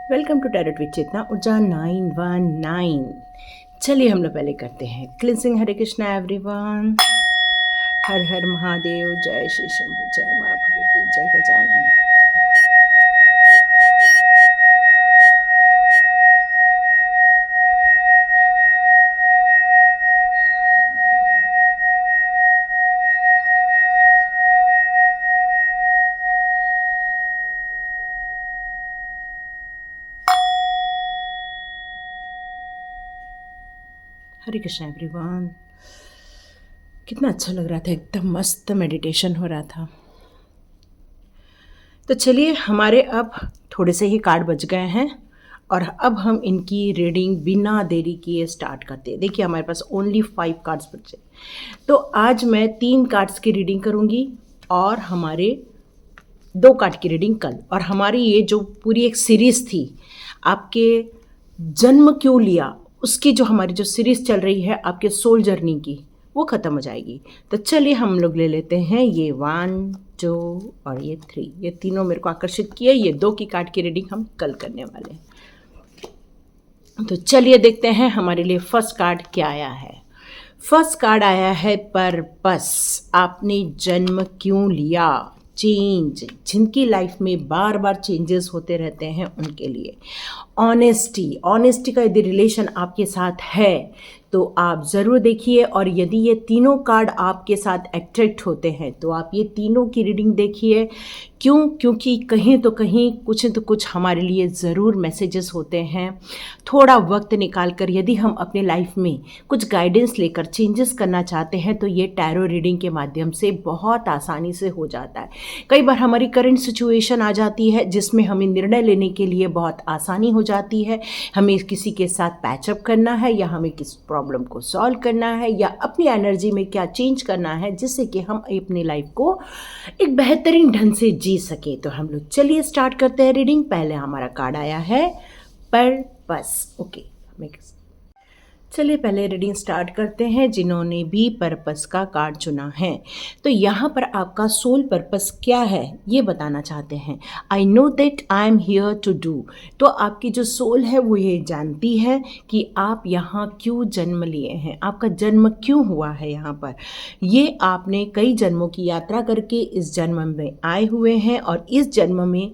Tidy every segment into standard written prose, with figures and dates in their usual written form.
Welcome to tarot with चेतना ऊर्जा 919। चलिए हम लोग पहले करते हैं क्लिनसिंग। हरे कृष्णा एवरीवन। हर हर महादेव। जय श्री शंभु, जय माँ भगवती, जय गजानन। हरे कृष्णा एवरीवन। कितना अच्छा लग रहा था, एकदम मस्त मेडिटेशन हो रहा था। तो चलिए, हमारे अब थोड़े से ही कार्ड बच गए हैं और अब हम इनकी रीडिंग बिना देरी किए स्टार्ट करते हैं। देखिए, हमारे पास ओनली 5 कार्ड्स बचे। तो आज मैं 3 कार्ड्स की रीडिंग करूँगी और हमारे 2 कार्ड की रीडिंग कल। और हमारी ये जो पूरी एक सीरीज़ थी, आपके जन्म क्यों लिया, उसकी जो हमारी जो सीरीज़ चल रही है आपके सोल जर्नी की, वो ख़त्म हो जाएगी। तो चलिए हम लोग ले लेते हैं ये 1, 2 और ये 3। ये तीनों मेरे को आकर्षित किए। ये 2 की कार्ड की रीडिंग हम कल करने वाले हैं। तो चलिए देखते हैं हमारे लिए फर्स्ट कार्ड क्या आया है। फर्स्ट कार्ड आया है पर्पस। आपने जन्म क्यों लिया। चेंज, जिनकी लाइफ में बार बार चेंजेस होते रहते हैं उनके लिए। ऑनेस्टी का यदि रिलेशन आपके साथ है तो आप ज़रूर देखिए। और यदि ये तीनों कार्ड आपके साथ अट्रैक्ट होते हैं तो आप ये तीनों की रीडिंग देखिए। क्यों? क्योंकि कहीं तो कहीं कुछ न कुछ हमारे लिए ज़रूर मैसेजेस होते हैं। थोड़ा वक्त निकाल कर यदि हम अपने लाइफ में कुछ गाइडेंस लेकर चेंजेस करना चाहते हैं तो ये टैरो रीडिंग के माध्यम से बहुत आसानी से हो जाता है। कई बार हमारी करंट सिचुएशन आ जाती है जिसमें हमें निर्णय लेने के लिए बहुत आसानी हो जाती है। हमें किसी के साथ पैचअप करना है या हमें किस प्रॉब्लम को सॉल्व करना है या अपनी एनर्जी में क्या चेंज करना है जिससे कि हम अपनी लाइफ को एक बेहतरीन ढंग से जी सके। तो हम लोग चलिए स्टार्ट करते हैं रीडिंग। पहले हमारा कार्ड आया है पर्पस। ओके, चलिए पहले रीडिंग स्टार्ट करते हैं जिन्होंने भी पर्पस का कार्ड चुना है। तो यहाँ पर आपका सोल पर्पस क्या है ये बताना चाहते हैं। I know that I am here to do. तो आपकी जो सोल है वो ये जानती है कि आप यहाँ क्यों जन्म लिए हैं, आपका जन्म क्यों हुआ है यहाँ पर। ये आपने कई जन्मों की यात्रा करके इस जन्म में आए हुए हैं और इस जन्म में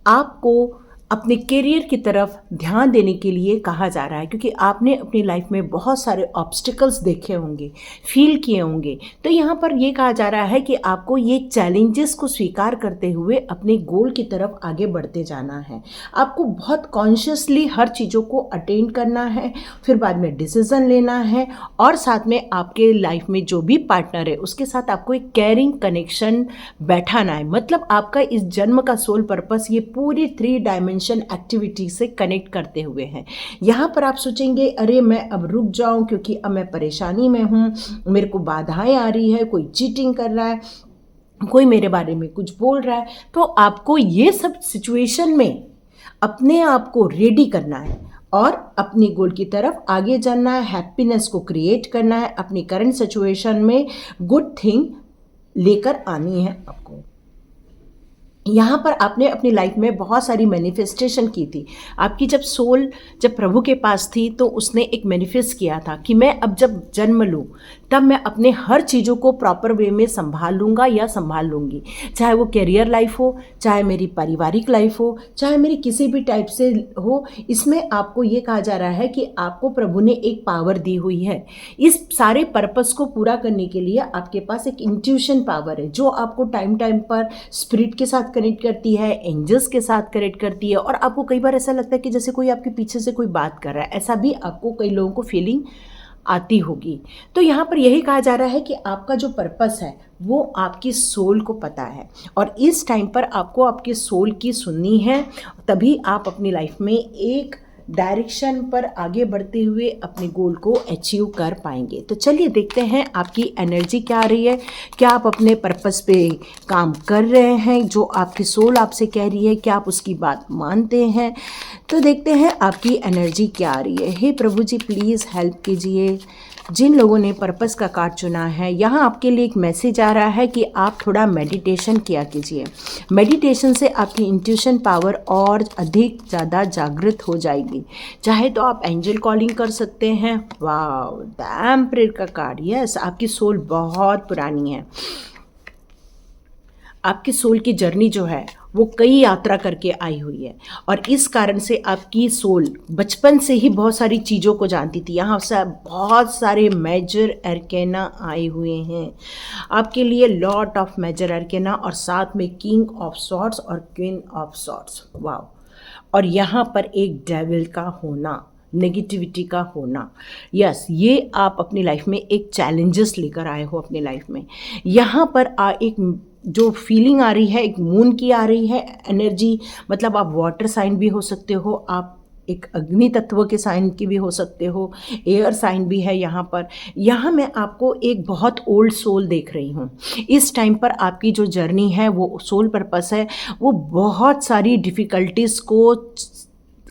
आपको अपने करियर की तरफ ध्यान देने के लिए कहा जा रहा है, क्योंकि आपने अपनी लाइफ में बहुत सारे ऑब्स्टिकल्स देखे होंगे, फील किए होंगे। तो यहाँ पर ये कहा जा रहा है कि आपको ये चैलेंजेस को स्वीकार करते हुए अपने गोल की तरफ आगे बढ़ते जाना है। आपको बहुत कॉन्शियसली हर चीज़ों को अटेंड करना है, फिर बाद में डिसीज़न लेना है और साथ में आपके लाइफ में जो भी पार्टनर है उसके साथ आपको एक केयरिंग कनेक्शन बैठाना है। मतलब आपका इस जन्म का सोल पर्पस ये पूरी 3 डायमेंशन एक्टिविटी से कनेक्ट करते हुए हैं। यहाँ पर आप सोचेंगे अरे मैं अब रुक जाऊं क्योंकि अब मैं परेशानी में हूँ, मेरे को बाधाएं आ रही है, कोई चीटिंग कर रहा है, कोई मेरे बारे में कुछ बोल रहा है। तो आपको ये सब सिचुएशन में अपने आप को रेडी करना है और अपनी गोल की तरफ आगे जाना है, हैप्पीनेस को क्रिएट करना है, अपनी करंट सिचुएशन में गुड थिंग लेकर आनी है आपको। यहाँ पर आपने अपनी लाइफ में बहुत सारी मैनिफेस्टेशन की थी। आपकी जब सोल जब प्रभु के पास थी तो उसने एक मैनिफेस्ट किया था कि मैं अब जब जन्म लूँ तब मैं अपने हर चीज़ों को प्रॉपर वे में संभाल लूँगा या संभाल लूँगी। चाहे वो कैरियर लाइफ हो, चाहे मेरी पारिवारिक लाइफ हो, चाहे मेरी किसी भी टाइप से हो। इसमें आपको ये कहा जा रहा है कि आपको प्रभु ने एक पावर दी हुई है। इस सारे पर्पस को पूरा करने के लिए आपके पास एक इंट्यूशन पावर है जो आपको टाइम टाइम पर स्पिरिट के साथ कनेक्ट करती है, एंजल्स के साथ कनेक्ट करती है। और आपको कई बार ऐसा लगता है कि जैसे कोई आपके पीछे से कोई बात कर रहा है, ऐसा भी आपको कई लोगों को फीलिंग आती होगी। तो यहाँ पर यही कहा जा रहा है कि आपका जो पर्पस है वो आपकी सोल को पता है और इस टाइम पर आपको आपकी सोल की सुननी है, तभी आप अपनी लाइफ में एक डायरेक्शन पर आगे बढ़ते हुए अपने गोल को अचीव कर पाएंगे। तो चलिए देखते हैं आपकी एनर्जी क्या आ रही है, क्या आप अपने पर्पस पे काम कर रहे हैं, जो आपकी सोल आपसे कह रही है, क्या आप उसकी बात मानते हैं। तो देखते हैं आपकी एनर्जी क्या आ रही है। हे प्रभु जी, प्लीज़ हेल्प कीजिए जिन लोगों ने पर्पस का कार्ड चुना है। यहाँ आपके लिए एक मैसेज आ रहा है कि आप थोड़ा मेडिटेशन किया कीजिए। मेडिटेशन से आपकी इंट्यूशन पावर और अधिक ज़्यादा जागृत हो जाएगी। चाहे तो आप एंजल कॉलिंग कर सकते हैं। वाह, द एम्परर का कार्ड, यस, आपकी सोल बहुत पुरानी है। आपकी सोल की जर्नी जो है वो कई यात्रा करके आई हुई है और इस कारण से आपकी सोल बचपन से ही बहुत सारी चीज़ों को जानती थी। यहाँ से बहुत सारे मेजर एरकेना आए हुए हैं आपके लिए, लॉट ऑफ मेजर एरकेना और साथ में किंग ऑफ सॉर्ड्स और क्वीन ऑफ सॉर्ड्स। वाह, और यहाँ पर एक डेविल का होना, नेगेटिविटी का होना। यस, ये आप अपनी लाइफ में एक चैलेंजेस लेकर आए हो अपनी लाइफ में। यहाँ पर एक जो फीलिंग आ रही है, एक मून की आ रही है एनर्जी, मतलब आप वाटर साइन भी हो सकते हो, आप एक अग्नि तत्व के साइन की भी हो सकते हो, एयर साइन भी है यहाँ पर। यहाँ मैं आपको एक बहुत ओल्ड सोल देख रही हूँ। इस टाइम पर आपकी जो जर्नी है, वो सोल पर्पस है, वो बहुत सारी डिफ़िकल्टीज़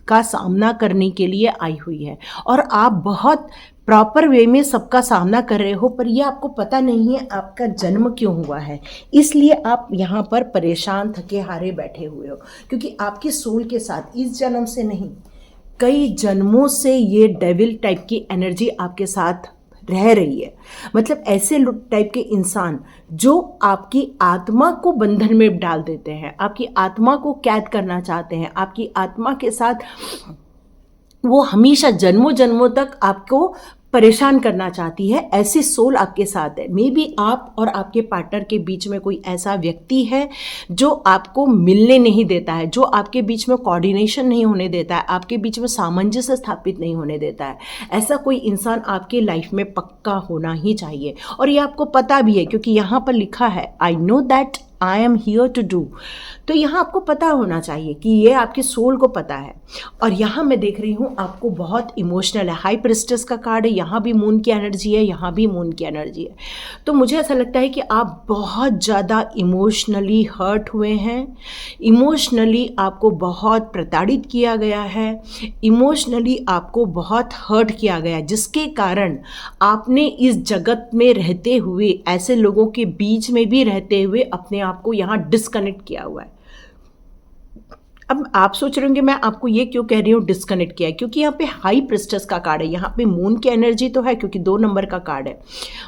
का सामना करने के लिए आई हुई है और आप बहुत प्रॉपर वे में सबका सामना कर रहे हो, पर ये आपको पता नहीं है आपका जन्म क्यों हुआ है। इसलिए आप यहाँ पर परेशान, थके हारे बैठे हुए हो, क्योंकि आपके सोल के साथ इस जन्म से नहीं, कई जन्मों से ये डेविल टाइप की एनर्जी आपके साथ रह रही है। मतलब ऐसे टाइप के इंसान जो आपकी आत्मा को बंधन में डाल देते हैं, आपकी आत्मा को कैद करना चाहते हैं, आपकी आत्मा के साथ वो हमेशा जन्मों जन्मों तक आपको परेशान करना चाहती है। ऐसी सोल आपके साथ है। मे बी आप और आपके पार्टनर के बीच में कोई ऐसा व्यक्ति है जो आपको मिलने नहीं देता है, जो आपके बीच में कोऑर्डिनेशन नहीं होने देता है, आपके बीच में सामंजस्य स्थापित नहीं होने देता है। ऐसा कोई इंसान आपके लाइफ में पक्का होना ही चाहिए और ये आपको पता भी है, क्योंकि यहाँ पर लिखा है I know that I am here to do. तो यहाँ आपको पता होना चाहिए कि ये आपके सोल को पता है। और यहाँ मैं देख रही हूँ आपको बहुत इमोशनल है। हाई प्रिस्टेस का कार्ड है, यहाँ भी मून की एनर्जी है, यहाँ भी मून की एनर्जी है। तो मुझे ऐसा लगता है कि आप बहुत ज़्यादा इमोशनली हर्ट हुए हैं, इमोशनली आपको बहुत प्रताड़ित किया गया है, इमोशनली आपको बहुत हर्ट किया गया है, जिसके कारण आपने इस जगत में रहते हुए, ऐसे लोगों के बीच में भी रहते हुए अपने आप को यहाँ डिस्कनेक्ट किया हुआ है। अब आप सोच रहे होंगे मैं आपको ये क्यों कह रही हूँ डिस्कनेक्ट किया है, क्योंकि यहाँ पे हाई प्रिस्टेस का कार्ड है, यहाँ पे मून की एनर्जी तो है, क्योंकि 2 नंबर का कार्ड है,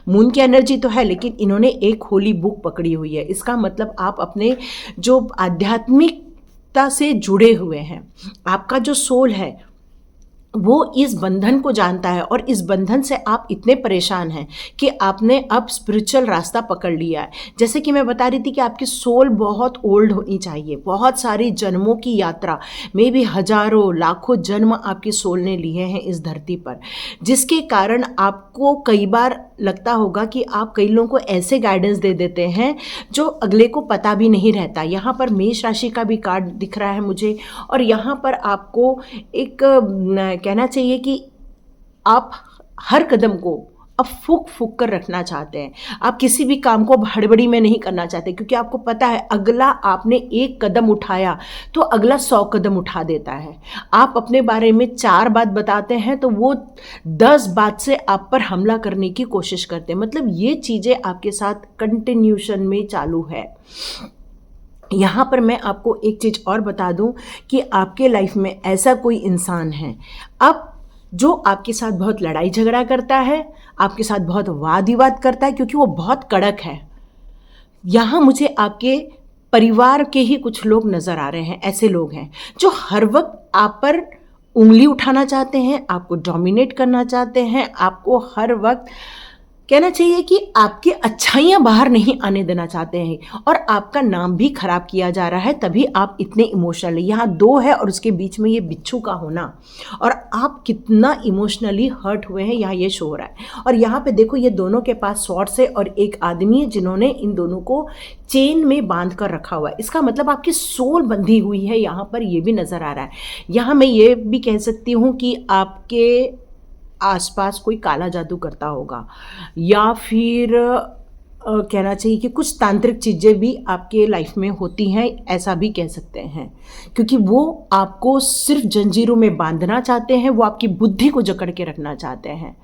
मून की एनर्जी तो है, लेकिन इन्होंने एक होली बुक पकड़ी हुई है। इसका मतलब आप अपने जो आध्यात्मिकता से जुड़े हुए हैं, आपका जो सोल है वो इस बंधन को जानता है और इस बंधन से आप इतने परेशान हैं कि आपने अब स्पिरिचुअल रास्ता पकड़ लिया है। जैसे कि मैं बता रही थी कि आपकी सोल बहुत ओल्ड होनी चाहिए, बहुत सारी जन्मों की यात्रा में भी हजारों लाखों जन्म आपकी सोल ने लिए हैं इस धरती पर, जिसके कारण आपको कई बार लगता होगा कि आप कई लोगों को ऐसे गाइडेंस दे देते हैं जो अगले को पता भी नहीं रहता। यहाँ पर मेष राशि का भी कार्ड दिख रहा है मुझे, और यहाँ पर आपको एक कहना चाहिए कि आप हर कदम को अब फूक फूक कर रखना चाहते हैं। आप किसी भी काम को हड़बड़ी में नहीं करना चाहते, क्योंकि आपको पता है अगला आपने एक कदम उठाया तो अगला 100 कदम उठा देता है। आप अपने बारे में 4 बात बताते हैं तो वो 10 बात से आप पर हमला करने की कोशिश करते हैं। मतलब ये चीज़ें आपके साथ कंटिन्यूशन में चालू है। यहाँ पर मैं आपको एक चीज़ और बता दूं कि आपके लाइफ में ऐसा कोई इंसान है अब जो आपके साथ बहुत लड़ाई झगड़ा करता है, आपके साथ बहुत वाद विवाद करता है, क्योंकि वो बहुत कड़क है। यहाँ मुझे आपके परिवार के ही कुछ लोग नज़र आ रहे हैं। ऐसे लोग हैं जो हर वक्त आप पर उंगली उठाना चाहते हैं, आपको डोमिनेट करना चाहते हैं, आपको हर वक्त कहना चाहिए कि आपकी अच्छाइयाँ बाहर नहीं आने देना चाहते हैं और आपका नाम भी खराब किया जा रहा है, तभी आप इतने इमोशनल हैं। यहाँ 2 है और उसके बीच में ये बिच्छू का होना, और आप कितना इमोशनली हर्ट हुए हैं यहाँ ये शो हो रहा है। और यहाँ पे देखो ये दोनों के पास स्वॉर्ड्स है और एक आदमी है जिन्होंने इन दोनों को चेन में बांध कर रखा हुआ है। इसका मतलब आपकी सोल बंधी हुई है यहाँ पर, ये भी नज़र आ रहा है। यहाँ मैं ये भी कह सकती हूँ कि आपके आसपास कोई काला जादू करता होगा, या फिर कहना चाहिए कि कुछ तांत्रिक चीज़ें भी आपके लाइफ में होती हैं, ऐसा भी कह सकते हैं, क्योंकि वो आपको सिर्फ जंजीरों में बांधना चाहते हैं, वो आपकी बुद्धि को जकड़ के रखना चाहते हैं।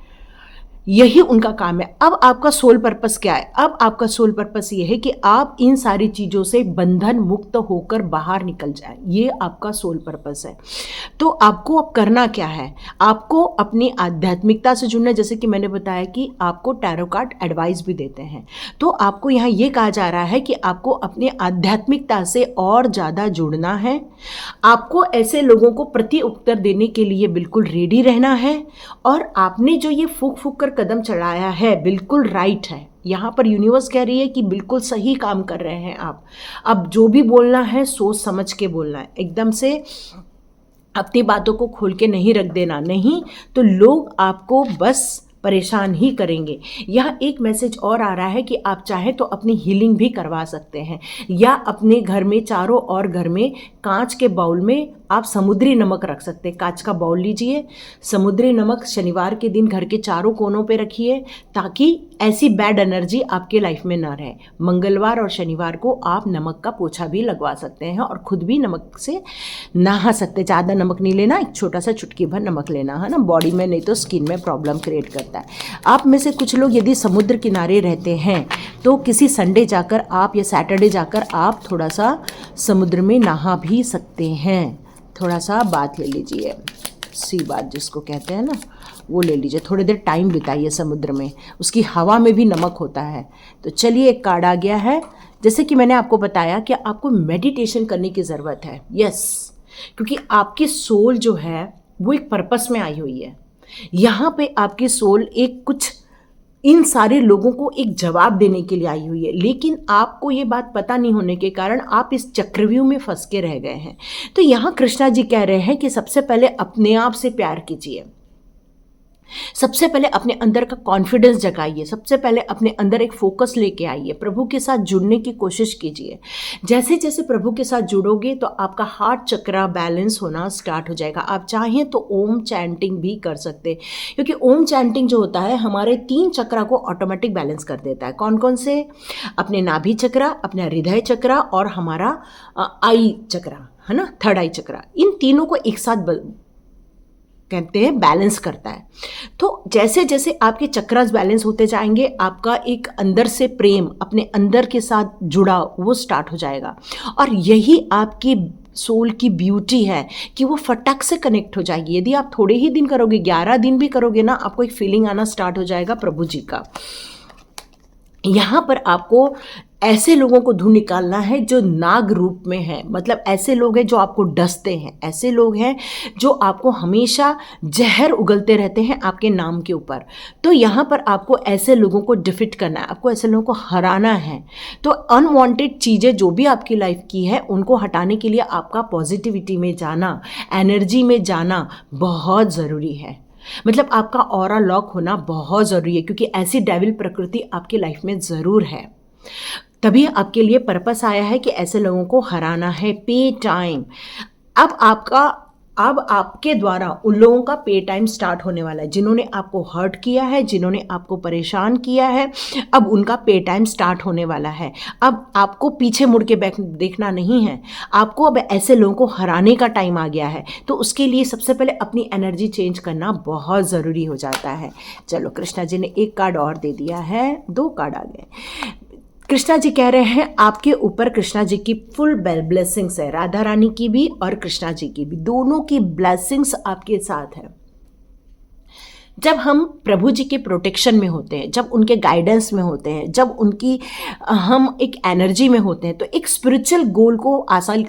यही उनका काम है। अब आपका सोल पर्पस क्या है? अब आपका सोल पर्पस ये है कि आप इन सारी चीज़ों से बंधन मुक्त होकर बाहर निकल जाए, ये आपका सोल पर्पस है। तो आपको अब करना क्या है? आपको अपनी आध्यात्मिकता से जुड़ना है। जैसे कि मैंने बताया कि आपको टैरो कार्ड एडवाइस भी देते हैं, तो आपको यहाँ ये कहा जा रहा है कि आपको अपनी आध्यात्मिकता से और ज़्यादा जुड़ना है। आपको ऐसे लोगों को प्रति उत्तर देने के लिए बिल्कुल रेडी रहना है, और आपने जो ये फूक फूक कर कदम चढ़ाया है बिल्कुल राइट है। यहाँ पर यूनिवर्स कह रही है कि बिल्कुल सही काम कर रहे हैं आप। अब जो भी बोलना है सोच समझ के बोलना है, एकदम से अपनी बातों को खोल के नहीं रख देना, नहीं तो लोग आपको बस परेशान ही करेंगे। यह एक मैसेज और आ रहा है कि आप चाहे तो अपनी हीलिंग भी करवा सकते हैं, या अपने घर में चारों ओर घर में कांच के बाउल में आप समुद्री नमक रख सकते हैं। कांच का बाउल लीजिए, समुद्री नमक शनिवार के दिन घर के चारों कोनों पे रखिए, ताकि ऐसी बैड एनर्जी आपके लाइफ में ना रहे। मंगलवार और शनिवार को आप नमक का पोछा भी लगवा सकते हैं और खुद भी नमक से नहा सकते हैं। ज़्यादा नमक नहीं लेना, एक छोटा सा चुटकी भर नमक लेना है ना, बॉडी में नहीं तो स्किन में प्रॉब्लम क्रिएट करता है। आप में से कुछ लोग यदि समुद्र किनारे रहते हैं तो किसी संडे जाकर आप या सैटरडे जाकर आप थोड़ा सा समुद्र में नहा भी सकते हैं। थोड़ा सा बात ले लीजिए, सी बात जिसको कहते हैं ना, वो ले लीजिए। थोड़ी देर टाइम बिताइए समुद्र में, उसकी हवा में भी नमक होता है। तो चलिए एक कार्ड आ गया है। जैसे कि मैंने आपको बताया कि आपको मेडिटेशन करने की ज़रूरत है। यस, क्योंकि आपकी सोल जो है वो एक पर्पस में आई हुई है। यहाँ पे आपकी सोल एक कुछ इन सारे लोगों को एक जवाब देने के लिए आई हुई है, लेकिन आपको ये बात पता नहीं होने के कारण आप इस चक्रव्यूह में फंस के रह गए हैं। तो यहाँ कृष्णा जी कह रहे हैं कि सबसे पहले अपने आप से प्यार कीजिए, सबसे पहले अपने अंदर का कॉन्फिडेंस जगाइए, सबसे पहले अपने अंदर एक फोकस लेके आइए, प्रभु के साथ जुड़ने की कोशिश कीजिए। जैसे जैसे प्रभु के साथ जुड़ोगे तो आपका हार्ट चक्रा बैलेंस होना स्टार्ट हो जाएगा। आप चाहें तो ओम चैंटिंग भी कर सकते हैं, क्योंकि ओम चैंटिंग जो होता है हमारे 3 चक्रा को ऑटोमेटिक बैलेंस कर देता है। कौन कौन से? अपने नाभि चक्रा, अपना हृदय चक्रा और हमारा आई चक्रा, है ना, थर्ड आई चक्रा। इन तीनों को एक साथ कहते हैं बैलेंस करता है। तो जैसे जैसे आपके चक्रास बैलेंस होते जाएंगे, आपका एक अंदर से प्रेम अपने अंदर के साथ जुड़ा वो स्टार्ट हो जाएगा। और यही आपकी सोल की ब्यूटी है कि वो फटक से कनेक्ट हो जाएगी। यदि आप थोड़े ही दिन करोगे, 11 दिन भी करोगे ना, आपको एक फीलिंग आना स्टार्ट हो जाएगा प्रभु जी का। यहाँ पर आपको ऐसे लोगों को ढूंढ निकालना है जो नाग रूप में है, मतलब ऐसे लोग हैं जो आपको डसते हैं, ऐसे लोग हैं जो आपको हमेशा जहर उगलते रहते हैं आपके नाम के ऊपर। तो यहाँ पर आपको ऐसे लोगों को डिफीट करना है, आपको ऐसे लोगों को हराना है। तो अनवांटेड चीज़ें जो भी आपकी लाइफ की है उनको हटाने के लिए आपका पॉजिटिविटी में जाना, एनर्जी में जाना बहुत ज़रूरी है। मतलब आपका ऑरा लॉक होना बहुत ज़रूरी है, क्योंकि ऐसी डेविल प्रकृति आपकी लाइफ में ज़रूर है। तभी आपके लिए पर्पस आया है कि ऐसे लोगों को हराना है। पे टाइम अब आपके द्वारा उन लोगों का पे टाइम स्टार्ट होने वाला है, जिन्होंने आपको हर्ट किया है, जिन्होंने आपको परेशान किया है। अब उनका पे टाइम स्टार्ट होने वाला है। अब आपको पीछे मुड़ के देखना नहीं है, आपको अब ऐसे लोगों को हराने का टाइम आ गया है। तो उसके लिए सबसे पहले अपनी एनर्जी चेंज करना बहुत ज़रूरी हो जाता है। चलो, कृष्णा जी ने एक कार्ड और दे दिया है, 2 कार्ड आ गए। कृष्णा जी कह रहे हैं आपके ऊपर कृष्णा जी की फुल ब्लेसिंग्स है, राधा रानी की भी और कृष्णा जी की भी, दोनों की ब्लेसिंग्स आपके साथ है। जब हम प्रभु जी के प्रोटेक्शन में होते हैं, जब उनके गाइडेंस में होते हैं, जब उनकी हम एक एनर्जी में होते हैं, तो एक स्पिरिचुअल गोल को हासिल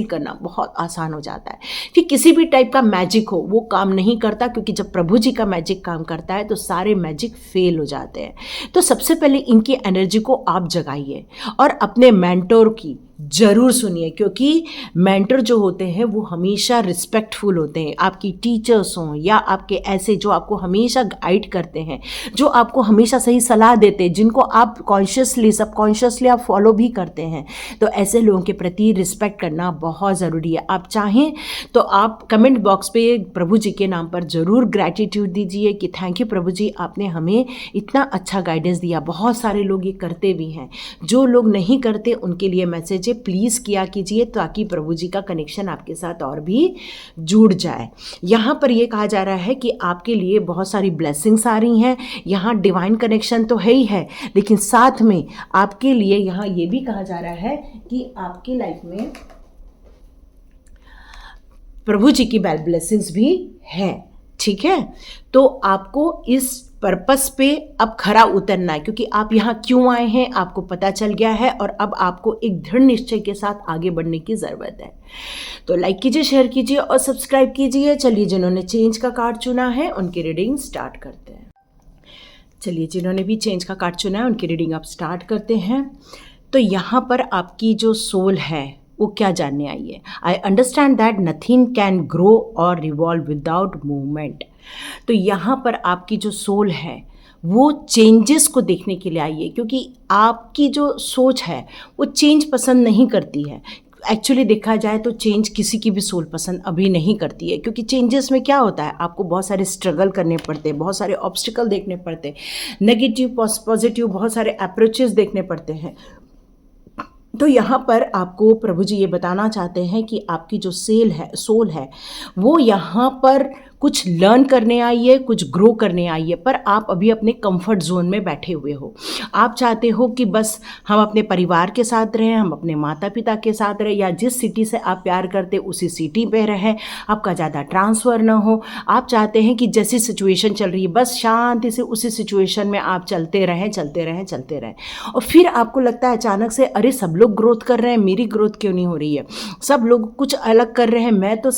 करना बहुत आसान हो जाता है। कि किसी भी टाइप का मैजिक हो वो काम नहीं करता, क्योंकि जब प्रभु जी का मैजिक काम करता है तो सारे मैजिक फेल हो जाते हैं। तो सबसे पहले इनकी एनर्जी को आप जगाइए और अपने मेंटोर की ज़रूर सुनिए, क्योंकि मेंटर जो होते हैं वो हमेशा रिस्पेक्टफुल होते हैं। आपकी टीचर्स हों या आपके ऐसे जो आपको हमेशा गाइड करते हैं, जो आपको हमेशा सही सलाह देते हैं, जिनको आप कॉन्शियसली सबकॉन्शियसली आप फॉलो भी करते हैं, तो ऐसे लोगों के प्रति रिस्पेक्ट करना बहुत ज़रूरी है। आप चाहें तो आप कमेंट बॉक्स पे प्रभु जी के नाम पर ज़रूर ग्रैटिट्यूड दीजिए कि थैंक यू प्रभु जी, आपने हमें इतना अच्छा गाइडेंस दिया। बहुत सारे लोग ये करते भी हैं, जो लोग नहीं करते उनके लिए मैसेज प्लीज़ किया कीजिए, ताकि प्रभु जी का कनेक्शन आपके साथ और भी जुड़ जाए। यहाँ पर ये कहा जा रहा है कि आपके लिए बहुत सारी ब्लेसिंग्स आ रही हैं। यहाँ डिवाइन कनेक्शन तो है ही है, लेकिन साथ में आपके लिए यहाँ ये भी कहा जा रहा है कि आपकी लाइफ में प्रभु जी की ब्लेसिंग्स भी हैं। ठीक है, तो आपको इस पर्पस पे अब खरा उतरना है, क्योंकि आप यहाँ क्यों आए हैं आपको पता चल गया है, और अब आपको एक दृढ़ निश्चय के साथ आगे बढ़ने की ज़रूरत है। तो लाइक कीजिए, शेयर कीजिए और सब्सक्राइब कीजिए। चलिए, जिन्होंने चेंज का कार्ड चुना है उनकी रीडिंग स्टार्ट करते हैं। चलिए, जिन्होंने भी चेंज का कार्ड चुना है उनकी रीडिंग आप स्टार्ट करते हैं। तो यहाँ पर आपकी जो सोल है वो क्या जानने आई है। I understand that nothing can grow और रिवॉल्व विदाउट मूवमेंट। तो यहाँ पर आपकी जो सोल है वो चेंजेस को देखने के लिए आई है, क्योंकि आपकी जो सोच है वो चेंज पसंद नहीं करती है। एक्चुअली देखा जाए तो चेंज किसी की भी सोल पसंद अभी नहीं करती है, क्योंकि चेंजेस में क्या होता है, आपको बहुत सारे स्ट्रगल करने पड़ते हैं, बहुत सारे ऑब्स्टिकल देखने पड़ते हैं, नेगेटिव पॉजिटिव बहुत सारे अप्रोचेस देखने पड़ते हैं। तो यहाँ पर आपको प्रभु जी ये बताना चाहते हैं कि आपकी जो सोल है वो यहाँ पर कुछ लर्न करने आई है, कुछ ग्रो करने आई है, पर आप अभी अपने कंफर्ट जोन में बैठे हुए हो। आप चाहते हो कि बस हम अपने परिवार के साथ रहें, हम अपने माता पिता के साथ रहें, या जिस सिटी से आप प्यार करते उसी सिटी पे रहें, आपका ज़्यादा ट्रांसफ़र ना हो। आप चाहते हैं कि जैसी सिचुएशन चल रही है बस शांति से उसी सिचुएशन में आप चलते रहें। और फिर आपको लगता है अचानक से, अरे सब लोग ग्रोथ कर रहे हैं, मेरी ग्रोथ क्यों नहीं हो रही है, सब लोग कुछ अलग कर रहे हैं, मैं तो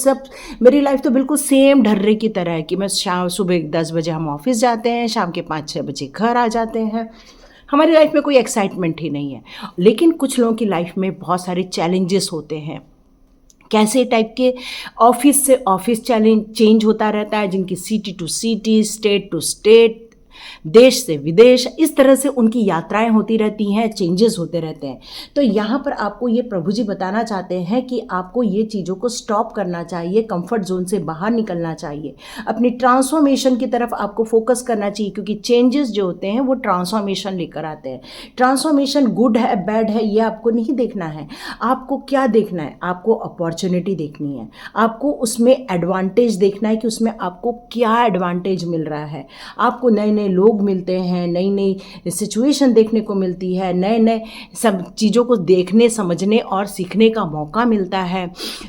मेरी लाइफ तो बिल्कुल सेम ढर्रे की तरह है कि मैं सुबह 10 बजे हम ऑफिस जाते हैं, शाम के 5-6 बजे घर आ जाते हैं, हमारी लाइफ में कोई एक्साइटमेंट ही नहीं है। लेकिन कुछ लोगों की लाइफ में बहुत सारे चैलेंजेस होते हैं। कैसे टाइप के, ऑफिस से ऑफिस चेंज होता रहता है, जिनकी city to city, state to state, देश से विदेश, इस तरह से उनकी यात्राएं होती रहती हैं, चेंजेस होते रहते हैं। तो यहाँ पर आपको ये प्रभु जी बताना चाहते हैं कि आपको ये चीज़ों को स्टॉप करना चाहिए, कंफर्ट जोन से बाहर निकलना चाहिए, अपनी ट्रांसफॉर्मेशन की तरफ आपको फोकस करना चाहिए, क्योंकि चेंजेस जो होते हैं वो ट्रांसफॉर्मेशन लेकर आते हैं। ट्रांसफॉर्मेशन गुड है बैड है ये आपको नहीं देखना है। आपको क्या देखना है, आपको अपॉर्चुनिटी देखनी है, आपको उसमें एडवांटेज देखना है कि उसमें आपको क्या एडवांटेज मिल रहा है। आपको नए नए लोग मिलते हैं, नई नई सिचुएशन देखने को मिलती है, नए नए सब चीज़ों को देखने समझने और सीखने का मौका मिलता है।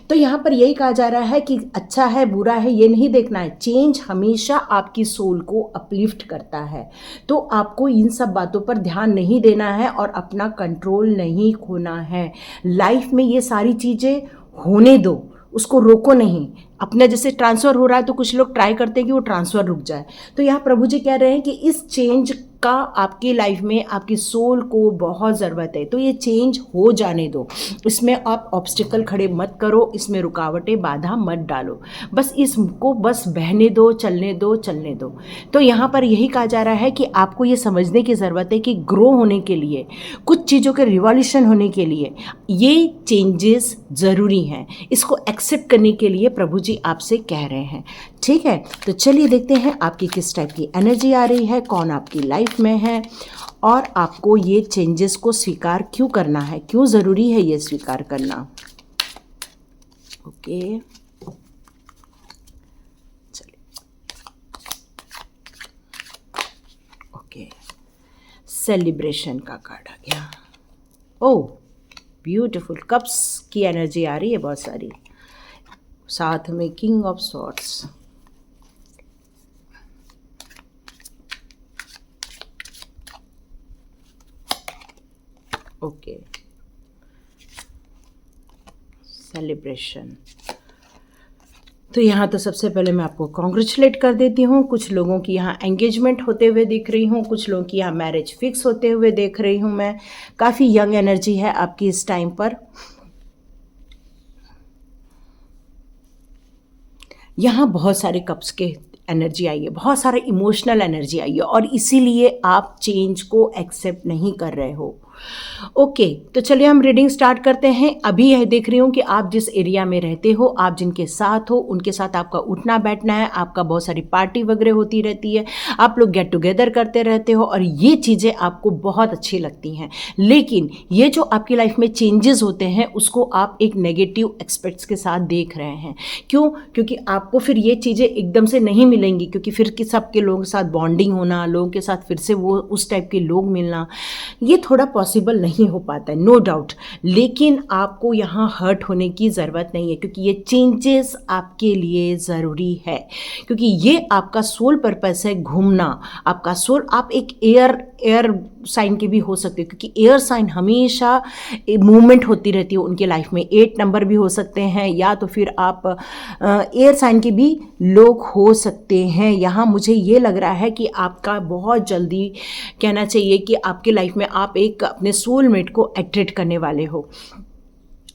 तो यहाँ पर यही कहा जा रहा है कि अच्छा है बुरा है ये नहीं देखना है, चेंज हमेशा आपकी सोल को अपलिफ्ट करता है। तो आपको इन सब बातों पर ध्यान नहीं देना है और अपना कंट्रोल नहीं खोना है। लाइफ में ये सारी चीज़ें होने दो, उसको रोको नहीं। अपने जैसे ट्रांसफ़र हो रहा है तो कुछ लोग ट्राई करते हैं कि वो ट्रांसफ़र रुक जाए। तो यहाँ प्रभु जी कह रहे हैं कि इस चेंज का आपकी लाइफ में आपकी सोल को बहुत ज़रूरत है, तो ये चेंज हो जाने दो। इसमें आप ऑब्स्टिकल खड़े मत करो, इसमें रुकावटें बाधा मत डालो, बस इसको बस बहने दो, चलने दो। तो यहाँ पर यही कहा जा रहा है कि आपको ये समझने की ज़रूरत है कि ग्रो होने के लिए, कुछ चीज़ों के रिवॉल्यूशन होने के लिए ये चेंजेस ज़रूरी हैं। इसको एक्सेप्ट करने के लिए प्रभु जी आपसे कह रहे हैं। ठीक है, तो चलिए देखते हैं आपकी किस टाइप की एनर्जी आ रही है, कौन आपकी लाइफ में है, और आपको ये चेंजेस को स्वीकार क्यों करना है, क्यों ज़रूरी है ये स्वीकार करना। ओके, चलिए, ओके, सेलिब्रेशन का कार्ड आ गया। ओह ब्यूटीफुल, कप्स की एनर्जी आ रही है बहुत सारी, साथ में king of swords, okay, celebration. तो यहाँ तो सबसे पहले मैं आपको कॉन्ग्रेचुलेट कर देती हूँ। कुछ लोगों की यहाँ एंगेजमेंट होते हुए दिख रही हूँ, कुछ लोगों की यहाँ मैरिज फिक्स होते हुए देख रही हूँ मैं। काफ़ी यंग एनर्जी है आपकी इस टाइम पर। यहाँ बहुत सारे कप्स के एनर्जी आई है, बहुत सारे इमोशनल एनर्जी आई है, और इसीलिए आप चेंज को एक्सेप्ट नहीं कर रहे हो। ओके, तो चलिए हम रीडिंग स्टार्ट करते हैं। अभी यह देख रही हूँ कि आप जिस एरिया में रहते हो, आप जिनके साथ हो, उनके साथ आपका उठना बैठना है, आपका बहुत सारी पार्टी वगैरह होती रहती है, आप लोग गेट टुगेदर करते रहते हो, और ये चीज़ें आपको बहुत अच्छी लगती हैं। लेकिन ये जो आपकी लाइफ में चेंजेस होते हैं, उसको आप एक नेगेटिव एक्सपेक्ट्स के साथ देख रहे हैं। क्यों? क्योंकि आपको फिर ये चीज़ें एकदम से नहीं मिलेंगी, क्योंकि फिर कि सबके लोगों के साथ बॉन्डिंग होना, लोगों के साथ फिर से वो उस टाइप के लोग मिलना, ये थोड़ा पॉसिबल नहीं हो पाता है, नो डाउट। लेकिन आपको यहाँ हर्ट होने की ज़रूरत नहीं है, क्योंकि ये चेंजेस आपके लिए ज़रूरी है, क्योंकि ये आपका सोल पर्पस है, घूमना। आपका सोल, आप एक एयर साइन के भी हो सकते हो, क्योंकि एयर साइन हमेशा मूवमेंट होती रहती है उनके लाइफ में। 8 नंबर भी हो सकते हैं, या तो फिर आप एयर साइन के भी लोग हो सकते हैं। यहाँ मुझे ये लग रहा है कि आपका बहुत जल्दी, कहना चाहिए कि आपके लाइफ में आप एक अपने सोलमेट को अट्रैक्ट करने वाले हो।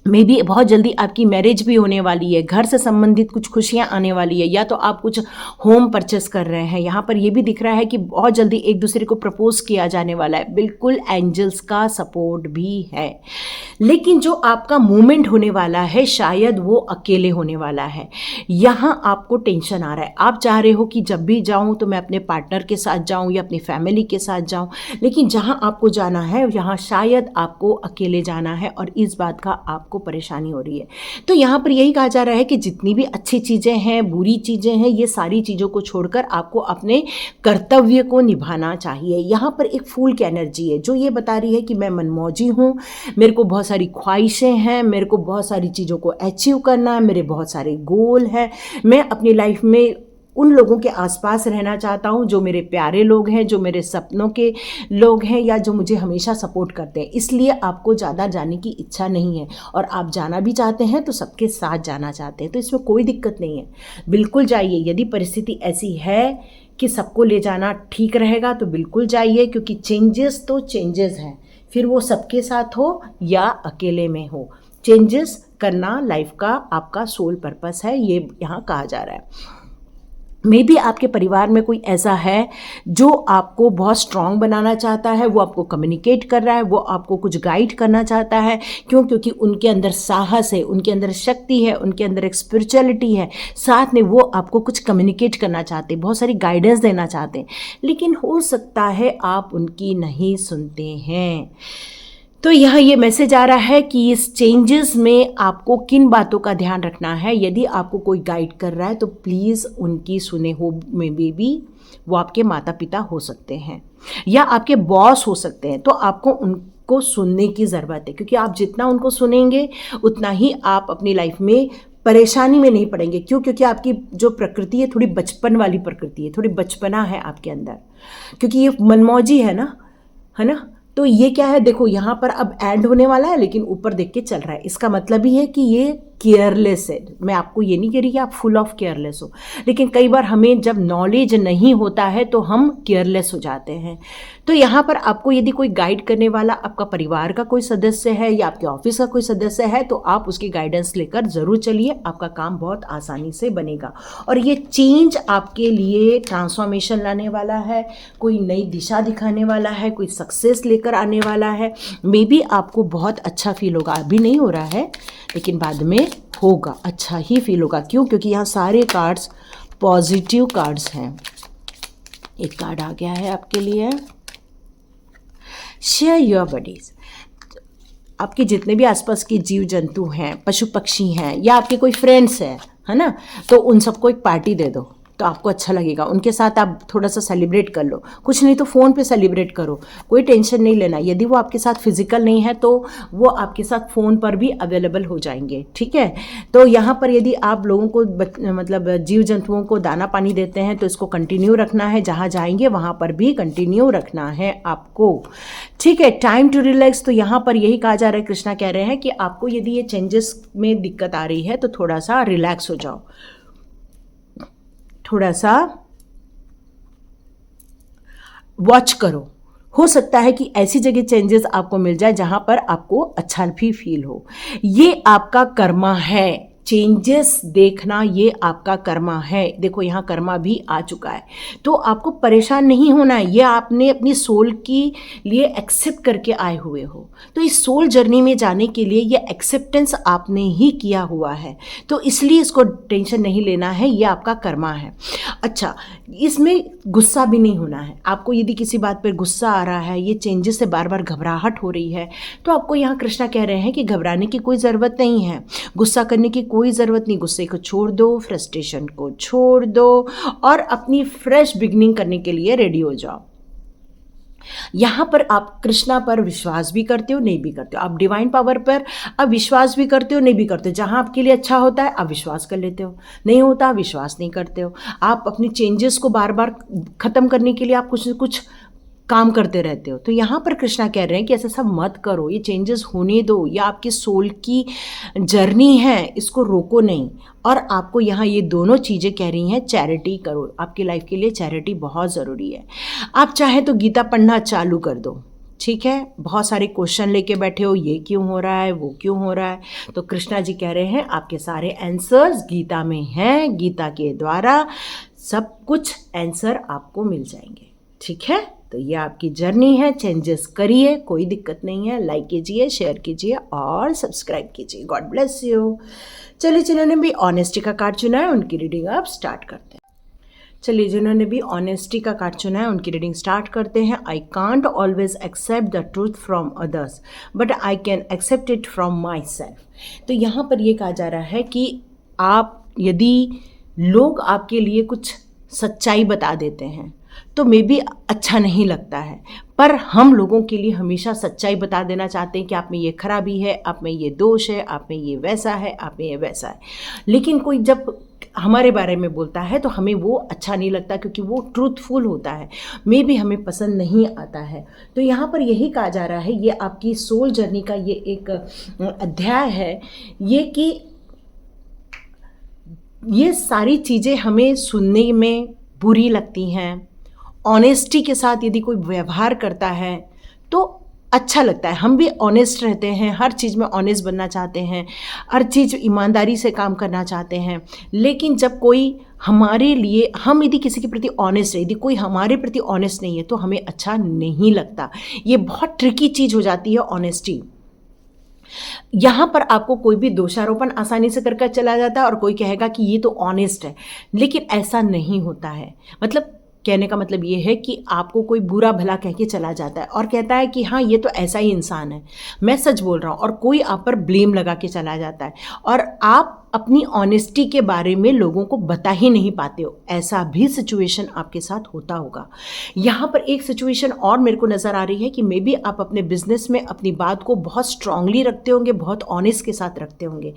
मे बी बहुत जल्दी आपकी मैरिज भी होने वाली है, घर से संबंधित कुछ खुशियां आने वाली है, या तो आप कुछ होम परचेस कर रहे हैं। यहाँ पर ये भी दिख रहा है कि बहुत जल्दी एक दूसरे को प्रपोज किया जाने वाला है। बिल्कुल एंजल्स का सपोर्ट भी है। लेकिन जो आपका मूवमेंट होने वाला है, शायद वो अकेले होने वाला है। यहाँ आपको टेंशन आ रहा है, आप चाह रहे हो कि जब भी जाऊँ तो मैं अपने पार्टनर के साथ जाऊँ या अपनी फैमिली के साथ जाऊँ, लेकिन जहाँ आपको जाना है यहाँ शायद आपको अकेले जाना है, और इस बात का आपको परेशानी हो रही है। तो यहाँ पर यही कहा जा रहा है कि जितनी भी अच्छी चीज़ें हैं, बुरी चीज़ें हैं, ये सारी चीज़ों को छोड़कर आपको अपने कर्तव्य को निभाना चाहिए। यहाँ पर एक फूल की एनर्जी है जो ये बता रही है कि मैं मनमौजी हूँ, मेरे को बहुत सारी ख्वाहिशें हैं, मेरे को बहुत सारी चीज़ों को अचीव करना है, मेरे बहुत सारे गोल हैं, मैं अपनी लाइफ में उन लोगों के आसपास रहना चाहता हूँ जो मेरे प्यारे लोग हैं, जो मेरे सपनों के लोग हैं, या जो मुझे हमेशा सपोर्ट करते हैं। इसलिए आपको ज़्यादा जाने की इच्छा नहीं है, और आप जाना भी चाहते हैं तो सबके साथ जाना चाहते हैं, तो इसमें कोई दिक्कत नहीं है। बिल्कुल जाइए, यदि परिस्थिति ऐसी है कि सबको ले जाना ठीक रहेगा तो बिल्कुल जाइए, क्योंकि चेंजेस तो चेंजेस हैं, फिर वो सबके साथ हो या अकेले में हो। चेंजेस करना लाइफ का आपका सोल पर्पस है, ये यहाँ कहा जा रहा है। मे बी आपके परिवार में कोई ऐसा है जो आपको बहुत स्ट्रांग बनाना चाहता है, वो आपको कम्युनिकेट कर रहा है, वो आपको कुछ गाइड करना चाहता है। क्यों? क्योंकि उनके अंदर साहस है, उनके अंदर शक्ति है, उनके अंदर एक स्पिरिचुअलिटी है, साथ में वो आपको कुछ कम्युनिकेट करना चाहते हैं, बहुत सारी गाइडेंस देना चाहते हैं, लेकिन हो सकता है आप उनकी नहीं सुनते हैं। तो यहाँ ये मैसेज आ रहा है कि इस चेंजेस में आपको किन बातों का ध्यान रखना है। यदि आपको कोई गाइड कर रहा है तो प्लीज़ उनकी सुने हो, में भी वो आपके माता पिता हो सकते हैं या आपके बॉस हो सकते हैं, तो आपको उनको सुनने की ज़रूरत है, क्योंकि आप जितना उनको सुनेंगे उतना ही आप अपनी लाइफ में परेशानी में नहीं पड़ेंगे। क्यों? क्योंकि आपकी जो प्रकृति है थोड़ी बचपन वाली प्रकृति है, थोड़ी बचपना है आपके अंदर, क्योंकि ये मनमौजी है ना। तो ये क्या है, देखो यहाँ पर अब एंड होने वाला है, लेकिन ऊपर देख के चल रहा है, इसका मतलब ही है कि ये केयरलेस है। मैं आपको ये नहीं कह रही कि आप फुल ऑफ केयरलेस हो, लेकिन कई बार हमें जब नॉलेज नहीं होता है तो हम केयरलेस हो जाते हैं। तो यहाँ पर आपको यदि कोई गाइड करने वाला आपका परिवार का कोई सदस्य है या आपके ऑफिस का कोई सदस्य है, तो आप उसकी गाइडेंस लेकर ज़रूर चलिए, आपका काम बहुत आसानी से बनेगा। और ये चेंज आपके लिए ट्रांसफॉर्मेशन लाने वाला है, कोई नई दिशा दिखाने वाला है, कोई सक्सेस लेकर आने वाला है। मे बी आपको बहुत अच्छा फील होगा, अभी नहीं हो रहा है लेकिन बाद में होगा, अच्छा ही फील होगा। क्यों? क्योंकि यहाँ सारे कार्ड्स पॉजिटिव कार्ड्स हैं। एक कार्ड आ गया है आपके लिए, शेयर योर बडीज। आपके जितने भी आसपास के जीव जंतु हैं, पशु पक्षी हैं, या आपके कोई फ्रेंड्स हैं, है ना, तो उन सबको एक पार्टी दे दो, तो आपको अच्छा लगेगा। उनके साथ आप थोड़ा सा सेलिब्रेट कर लो, कुछ नहीं तो फ़ोन पे सेलिब्रेट करो, कोई टेंशन नहीं लेना। यदि वो आपके साथ फिजिकल नहीं है तो वो आपके साथ फ़ोन पर भी अवेलेबल हो जाएंगे, ठीक है। तो यहाँ पर यदि आप लोगों को मतलब जीव जंतुओं को दाना पानी देते हैं तो इसको कंटिन्यू रखना है, जहाँ जाएंगे वहाँ पर भी कंटिन्यू रखना है आपको, ठीक है। टाइम टू रिलैक्स, तो यहाँ पर यही कहा जा रहा है, कृष्णा कह रहे हैं कि आपको यदि ये चेंजेस में दिक्कत आ रही है तो थोड़ा सा रिलैक्स हो जाओ, थोड़ा सा वॉच करो। हो सकता है कि ऐसी जगह चेंजेस आपको मिल जाए जहां पर आपको अच्छा भी फील हो। ये आपका कर्मा है, चेंजेस देखना ये आपका कर्मा है। देखो यहाँ कर्मा भी आ चुका है, तो आपको परेशान नहीं होना है। ये आपने अपनी सोल की लिए एक्सेप्ट करके आए हुए हो, तो इस सोल जर्नी में जाने के लिए ये एक्सेप्टेंस आपने ही किया हुआ है, तो इसलिए इसको टेंशन नहीं लेना है, ये आपका कर्मा है। अच्छा, इसमें गुस्सा भी नहीं होना है आपको। यदि किसी बात पर गुस्सा आ रहा है, ये चेंजेस से बार बार घबराहट हो रही है, तो आपको यहाँ कृष्णा कह रहे हैं कि घबराने की कोई ज़रूरत नहीं है, गुस्सा करने की कोई ज़रूरत नहीं। गुस्से को छोड़ दो, फ्रस्ट्रेशन को छोड़ दो और अपनी फ्रेश बिगनिंग करने के लिए रेडी हो जाओ। यहाँ पर आप कृष्णा पर विश्वास भी करते हो, नहीं भी करते हो। आप डिवाइन पावर पर अब विश्वास भी करते हो, नहीं भी करते हो। जहाँ आपके लिए अच्छा होता है आप विश्वास कर लेते हो, नहीं होता विश्वास नहीं करते हो। आप अपनी चेंजेस को बार बार ख़त्म करने के लिए आप कुछ न कुछ काम करते रहते हो। तो यहाँ पर कृष्णा कह रहे हैं कि ऐसा सब मत करो, ये चेंजेस होने दो, ये आपकी सोल की जर्नी है, इसको रोको नहीं। और आपको यहाँ ये दोनों चीज़ें कह रही हैं, चैरिटी करो, आपकी लाइफ के लिए चैरिटी बहुत ज़रूरी है। आप चाहे तो गीता पढ़ना चालू कर दो, ठीक है। बहुत सारे क्वेश्चन लेके बैठे हो, ये क्यों हो रहा है, वो क्यों हो रहा है, तो कृष्णा जी कह रहे हैं आपके सारे आंसर्स गीता में हैं, गीता के द्वारा सब कुछ आंसर आपको मिल जाएंगे, ठीक है। तो ये आपकी जर्नी है, चेंजेस करिए, कोई दिक्कत नहीं है। लाइक कीजिए, शेयर कीजिए और सब्सक्राइब कीजिए। God bless you. चलिए, जिन्होंने भी ऑनेस्टी का कार्ड चुना है उनकी रीडिंग आप स्टार्ट करते हैं। चलिए, जिन्होंने भी ऑनेस्टी का कार्ड चुना है उनकी रीडिंग स्टार्ट करते हैं। I can't always accept the truth from others but I can accept it from myself. तो यहाँ पर यह कहा जा रहा है कि आप यदि लोग आपके लिए कुछ सच्चाई बता देते हैं तो मे बी अच्छा नहीं लगता है, पर हम लोगों के लिए हमेशा सच्चाई बता देना चाहते हैं कि आप में ये खराबी है, आप में ये दोष है, आप में ये वैसा है, आप में ये वैसा है। लेकिन कोई जब हमारे बारे में बोलता है तो हमें वो अच्छा नहीं लगता, क्योंकि वो ट्रूथफुल होता है, मे बी हमें पसंद नहीं आता है। तो यहाँ पर यही कहा जा रहा है, ये आपकी सोल जर्नी का ये एक अध्याय है, ये कि ये सारी चीज़ें हमें सुनने में बुरी लगती हैं। ऑनेस्टी के साथ यदि कोई व्यवहार करता है तो अच्छा लगता है, हम भी ऑनेस्ट रहते हैं, हर चीज़ में ऑनेस्ट बनना चाहते हैं, हर चीज़ ईमानदारी से काम करना चाहते हैं। लेकिन जब कोई हमारे लिए, हम यदि किसी के प्रति ऑनेस्ट है, यदि कोई हमारे प्रति ऑनेस्ट नहीं है तो हमें अच्छा नहीं लगता। ये बहुत ट्रिकी चीज़ हो जाती है ऑनेस्टी। यहाँ पर आपको कोई भी दोषारोपण आसानी से करके चला जाता है और कोई कहेगा कि ये तो ऑनेस्ट है, लेकिन ऐसा नहीं होता है। मतलब कहने का मतलब ये है कि आपको कोई बुरा भला कह के चला जाता है और कहता है कि हाँ ये तो ऐसा ही इंसान है, मैं सच बोल रहा हूँ, और कोई आप पर ब्लेम लगा के चला जाता है और आप अपनी ऑनेस्टी के बारे में लोगों को बता ही नहीं पाते हो। ऐसा भी सिचुएशन आपके साथ होता होगा। यहाँ पर एक सिचुएशन और मेरे को नज़र आ रही है कि मे बी आप अपने बिजनेस में अपनी बात को बहुत स्ट्रांगली रखते होंगे, बहुत ऑनेस्ट के साथ रखते होंगे,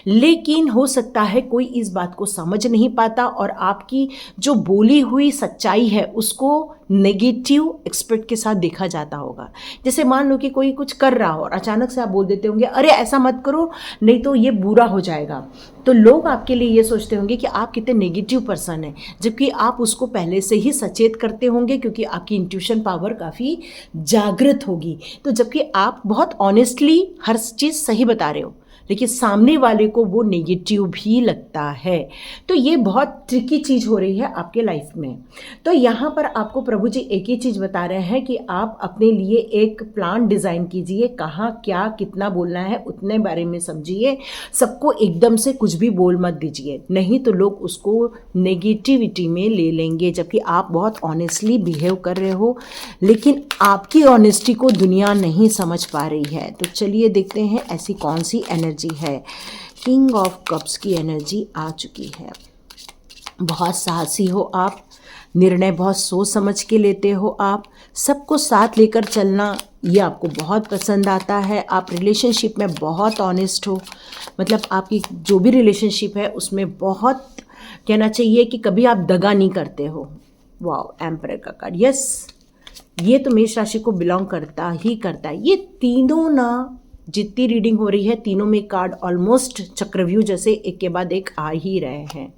लेकिन हो सकता है कोई इस बात को समझ नहीं पाता और आपकी जो बोली हुई सच्चाई है उसको नेगेटिव एक्सपेक्ट के साथ देखा जाता होगा। जैसे मान लो कि कोई कुछ कर रहा हो और अचानक से आप बोल देते होंगे अरे ऐसा मत करो नहीं तो ये बुरा हो जाएगा, तो लोग आपके लिए ये सोचते होंगे कि आप कितने नेगेटिव पर्सन हैं, जबकि आप उसको पहले से ही सचेत करते होंगे क्योंकि आपकी इंट्यूशन पावर काफ़ी जागृत होगी। तो जबकि आप बहुत ऑनेस्टली हर चीज़ सही बता रहे हो, लेकिन सामने वाले को वो नेगेटिव भी लगता है। तो ये बहुत ट्रिकी चीज़ हो रही है आपके लाइफ में। तो यहाँ पर आपको प्रभु जी एक ही चीज़ बता रहे हैं कि आप अपने लिए एक प्लान डिज़ाइन कीजिए, कहाँ क्या कितना बोलना है उतने बारे में समझिए, सबको एकदम से कुछ भी बोल मत दीजिए, नहीं तो लोग उसको नेगेटिविटी में ले लेंगे, जबकि आप बहुत ऑनेस्टली बिहेव कर रहे हो, लेकिन आपकी ऑनेस्टी को दुनिया नहीं समझ पा रही है। तो चलिए देखते हैं ऐसी कौन सी एनर्जी है। किंग ऑफ कप्स की एनर्जी आ चुकी है। बहुत साहसी हो आप, निर्णय बहुत सोच समझ के लेते हो आप, सबको साथ लेकर चलना ये आपको बहुत पसंद आता है। आप रिलेशनशिप में बहुत ऑनेस्ट हो, मतलब आपकी जो भी रिलेशनशिप है उसमें बहुत कहना चाहिए कि कभी आप दगा नहीं करते हो। वाह, एम्परर का कार्ड, यस, ये तो मेष राशि को बिलोंग करता ही करता है। ये तीनों ना, जितनी रीडिंग हो रही है तीनों में कार्ड ऑलमोस्ट चक्रव्यूह जैसे एक के बाद एक आ ही रहे हैं।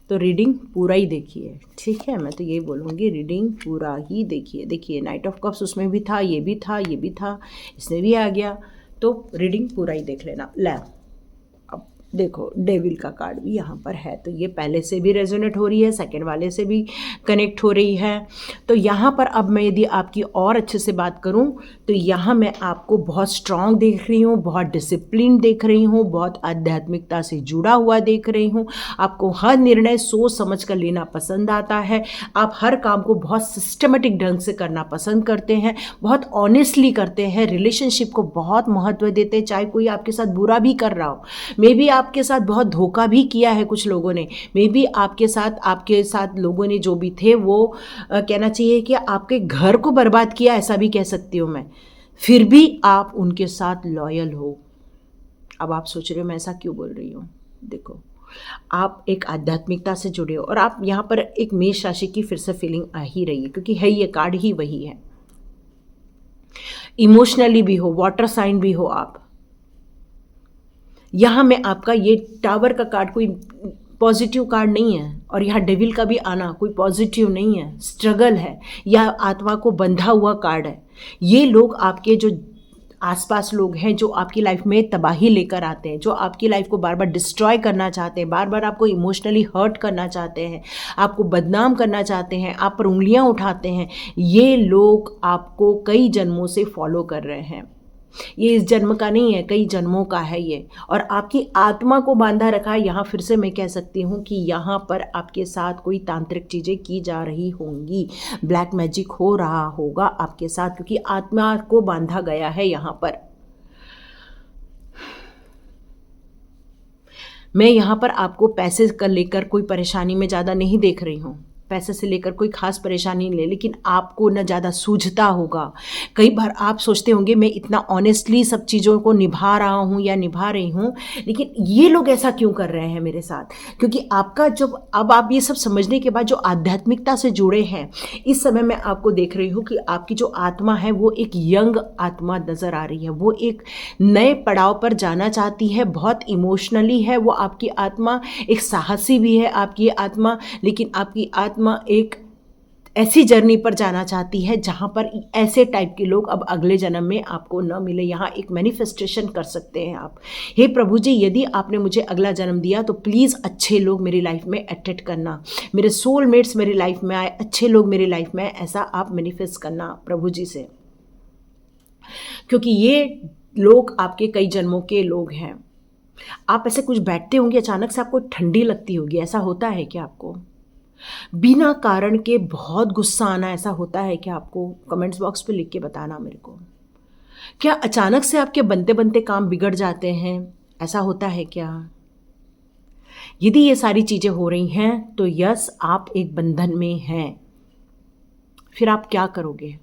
तो रीडिंग पूरा ही देखिए, ठीक है, मैं तो यही बोलूँगी, रीडिंग पूरा ही देखिए। देखिए नाइट ऑफ कप्स उसमें भी था, ये भी था, ये भी था, इसमें भी आ गया, तो रीडिंग पूरा ही देख लेना। ले अब देखो, डेविल का कार्ड भी यहाँ पर है, तो ये पहले से भी रेजोनेट हो रही है, सेकंड वाले से भी कनेक्ट हो रही है। तो यहाँ पर अब मैं यदि आपकी और अच्छे से बात करूँ तो यहाँ मैं आपको बहुत स्ट्रांग देख रही हूँ, बहुत डिसिप्लिन देख रही हूँ, बहुत आध्यात्मिकता से जुड़ा हुआ देख रही हूँ। आपको हर निर्णय सोच समझ कर लेना पसंद आता है, आप हर काम को बहुत सिस्टमेटिक ढंग से करना पसंद करते हैं, बहुत ऑनेस्टली करते हैं, रिलेशनशिप को बहुत महत्व देते हैं, चाहे कोई आपके साथ बुरा भी कर रहा हो, मे बी आपके साथ बहुत धोखा भी किया है कुछ लोगों ने, मे बी आपके साथ लोगों ने जो भी थे वो कहना चाहिए कि आपके घर को बर्बाद किया, ऐसा भी कह सकती हूँ मैं, फिर भी आप उनके साथ लॉयल हो। अब आप सोच रहे हो मैं ऐसा क्यों बोल रही हूँ, देखो आप एक आध्यात्मिकता से जुड़े हो, और आप यहाँ पर एक मेष राशि की फिर से फीलिंग आ ही रही है, क्योंकि है ये कार्ड ही वही है। इमोशनली भी हो, वाटर साइन भी हो आप। यहाँ में आपका ये टावर का कार्ड कोई पॉजिटिव कार्ड नहीं है, और यहाँ डेविल का भी आना कोई पॉजिटिव नहीं है, स्ट्रगल है, या आत्मा को बंधा हुआ कार्ड है। ये लोग आपके जो आसपास लोग हैं जो आपकी लाइफ में तबाही लेकर आते हैं, जो आपकी लाइफ को बार बार डिस्ट्रॉय करना चाहते हैं, बार बार आपको इमोशनली हर्ट करना चाहते हैं, आपको बदनाम करना चाहते हैं, आप पर उंगलियां उठाते हैं, ये लोग आपको कई जन्मों से फॉलो कर रहे हैं। ये इस जन्म का नहीं है, कई जन्मों का है ये, और आपकी आत्मा को बांधा रखा है। यहाँ फिर से मैं कह सकती हूँ कि यहाँ पर आपके साथ कोई तांत्रिक चीज़ें की जा रही होंगी, ब्लैक मैजिक हो रहा होगा आपके साथ, क्योंकि आत्मा को बांधा गया है यहाँ पर। मैं यहाँ पर आपको पैसे का लेकर कोई परेशानी में ज़्यादा नहीं देख रही हूँ, पैसे से लेकर कोई खास परेशानी नहीं, लेकिन आपको न ज़्यादा सूझता होगा। कई बार आप सोचते होंगे मैं इतना ऑनेस्टली सब चीज़ों को निभा रहा हूँ या निभा रही हूँ, लेकिन ये लोग ऐसा क्यों कर रहे हैं मेरे साथ, क्योंकि आपका जब अब आप ये सब समझने के बाद जो आध्यात्मिकता से जुड़े हैं, इस समय मैं आपको देख रही हूँ कि आपकी जो आत्मा है वो एक यंग आत्मा नज़र आ रही है, वो एक नए पड़ाव पर जाना चाहती है, बहुत इमोशनली है वो आपकी आत्मा, एक साहसी भी है आपकी आत्मा, लेकिन आपकी आत्मा एक ऐसी जर्नी पर जाना चाहती है जहां पर ऐसे टाइप के लोग अब अगले जन्म में आपको न मिले। यहाँ एक मैनिफेस्टेशन कर सकते हैं आप, हे प्रभु जी यदि आपने मुझे अगला जन्म दिया तो प्लीज़ अच्छे लोग मेरी लाइफ में अट्रैक्ट करना, मेरे सोलमेट्स मेरी लाइफ में आए, अच्छे लोग मेरी लाइफ में आए, ऐसा आप मैनिफेस्ट करना प्रभु जी से, क्योंकि ये लोग आपके कई जन्मों के लोग हैं। आप ऐसे कुछ बैठते होंगे, अचानक से आपको ठंडी लगती होगी, ऐसा होता है क्या आपको? बिना कारण के बहुत गुस्सा आना, ऐसा होता है क्या आपको? कमेंट्स बॉक्स पे लिख के बताना मेरे को। क्या अचानक से आपके बनते बनते काम बिगड़ जाते हैं, ऐसा होता है क्या? यदि ये सारी चीज़ें हो रही हैं तो यस आप एक बंधन में हैं। फिर आप क्या करोगे?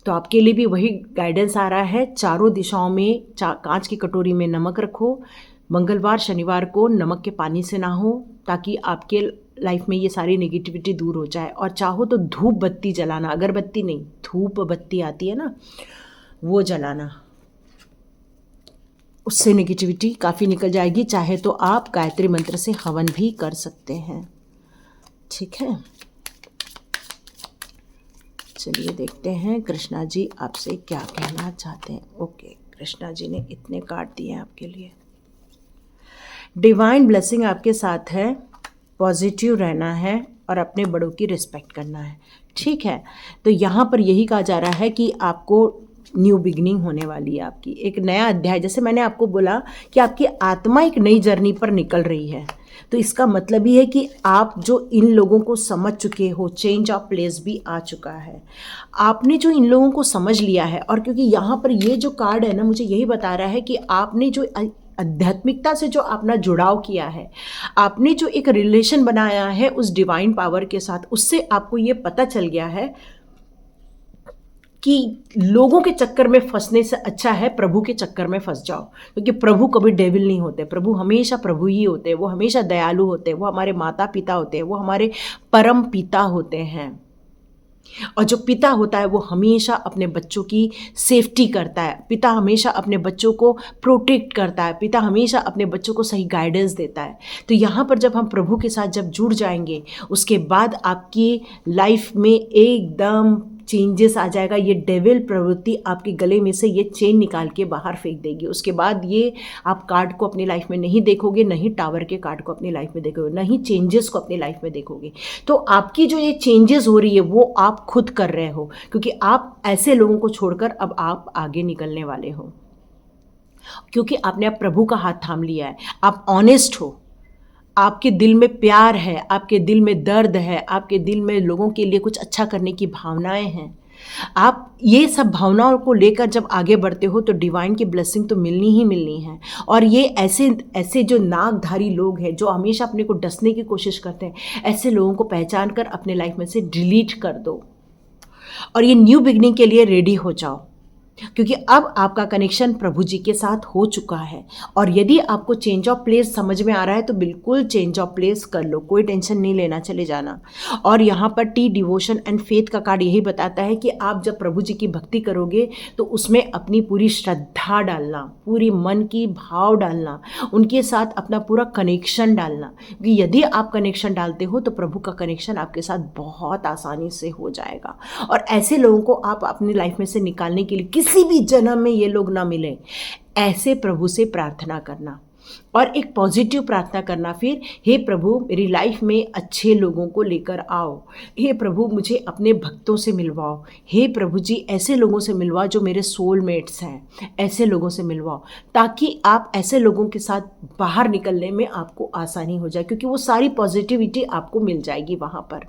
तो आपके लिए भी वही गाइडेंस आ रहा है, चारों दिशाओं में कांच की कटोरी में नमक रखो, मंगलवार शनिवार को नमक के पानी से नहाओ, ताकि आपके लाइफ में ये सारी नेगेटिविटी दूर हो जाए। और चाहो तो धूप बत्ती जलाना, अगरबत्ती नहीं, धूप बत्ती आती है ना, वो जलाना, उससे नेगेटिविटी काफ़ी निकल जाएगी। चाहे तो आप गायत्री मंत्र से हवन भी कर सकते हैं, ठीक है। चलिए देखते हैं कृष्णा जी आपसे क्या कहना चाहते हैं। ओके, कृष्णा जी ने इतने कार्ड दिए हैं आपके लिए। डिवाइन ब्लेसिंग आपके साथ है, पॉजिटिव रहना है और अपने बड़ों की रिस्पेक्ट करना है, ठीक है। तो यहाँ पर यही कहा जा रहा है कि आपको न्यू बिगनिंग होने वाली है, आपकी एक नया अध्याय। जैसे मैंने आपको बोला कि आपकी आत्मा एक नई जर्नी पर निकल रही है, तो इसका मतलब ही है कि आप जो इन लोगों को समझ चुके हो, चेंज ऑफ प्लेस भी आ चुका है, आपने जो इन लोगों को समझ लिया है। और क्योंकि यहाँ पर ये जो कार्ड है ना, मुझे यही बता रहा है कि आपने जो आध्यात्मिकता से जो अपना जुड़ाव किया है, आपने जो एक रिलेशन बनाया है उस डिवाइन पावर के साथ, उससे आपको ये पता चल गया है कि लोगों के चक्कर में फंसने से अच्छा है प्रभु के चक्कर में फंस जाओ, क्योंकि प्रभु कभी डेविल नहीं होते। प्रभु हमेशा प्रभु ही होते हैं, वो हमेशा दयालु होते हैं, वो हमारे माता पिता होते हैं, वो हमारे परम पिता होते हैं। और जो पिता होता है वो हमेशा अपने बच्चों की सेफ्टी करता है, पिता हमेशा अपने बच्चों को प्रोटेक्ट करता है, पिता हमेशा अपने बच्चों को सही गाइडेंस देता है। तो यहाँ पर जब हम प्रभु के साथ जब जुड़ जाएंगे, उसके बाद आपकी लाइफ में एकदम चेंजेस आ जाएगा। ये डेविल प्रवृत्ति आपके गले में से ये चेन निकाल के बाहर फेंक देगी। उसके बाद ये आप कार्ड को अपनी लाइफ में नहीं देखोगे, नहीं टावर के कार्ड को अपनी लाइफ में देखोगे, नहीं चेंजेस को अपनी लाइफ में देखोगे। तो आपकी जो ये चेंजेस हो रही है वो आप खुद कर रहे हो, क्योंकि आप ऐसे लोगों को छोड़कर अब आप आगे निकलने वाले हो, क्योंकि आपने अब प्रभु का हाथ थाम लिया है। आप ऑनेस्ट हो, आपके दिल में प्यार है, आपके दिल में दर्द है, आपके दिल में लोगों के लिए कुछ अच्छा करने की भावनाएं हैं। आप ये सब भावनाओं को लेकर जब आगे बढ़ते हो तो डिवाइन की ब्लेसिंग तो मिलनी ही मिलनी है। और ये ऐसे जो नाकधारी लोग हैं जो हमेशा अपने को डसने की कोशिश करते हैं, ऐसे लोगों को पहचान कर अपने लाइफ में से डिलीट कर दो और ये न्यू बिगनिंग के लिए रेडी हो जाओ, क्योंकि अब आपका कनेक्शन प्रभु जी के साथ हो चुका है। और यदि आपको चेंज ऑफ प्लेस समझ में आ रहा है तो बिल्कुल चेंज ऑफ प्लेस कर लो, कोई टेंशन नहीं लेना, चले जाना। और यहाँ पर टी डिवोशन एंड फेथ का कार्ड यही बताता है कि आप जब प्रभु जी की भक्ति करोगे तो उसमें अपनी पूरी श्रद्धा डालना, पूरी मन की भाव डालना, उनके साथ अपना पूरा कनेक्शन डालना, क्योंकि यदि आप कनेक्शन डालते हो तो प्रभु का कनेक्शन आपके साथ बहुत आसानी से हो जाएगा। और ऐसे लोगों को आप अपनी लाइफ में से निकालने के लिए किसी भी जन्म में ये लोग ना मिले, ऐसे प्रभु से प्रार्थना करना और एक पॉजिटिव प्रार्थना करना। फिर हे प्रभु मेरी लाइफ में अच्छे लोगों को लेकर आओ, हे प्रभु मुझे अपने भक्तों से मिलवाओ, हे प्रभु जी ऐसे लोगों से मिलवाओ जो मेरे सोलमेट्स हैं, ऐसे लोगों से मिलवाओ, ताकि आप ऐसे लोगों के साथ बाहर निकलने में आपको आसानी हो जाए, क्योंकि वो सारी पॉजिटिविटी आपको मिल जाएगी वहाँ पर।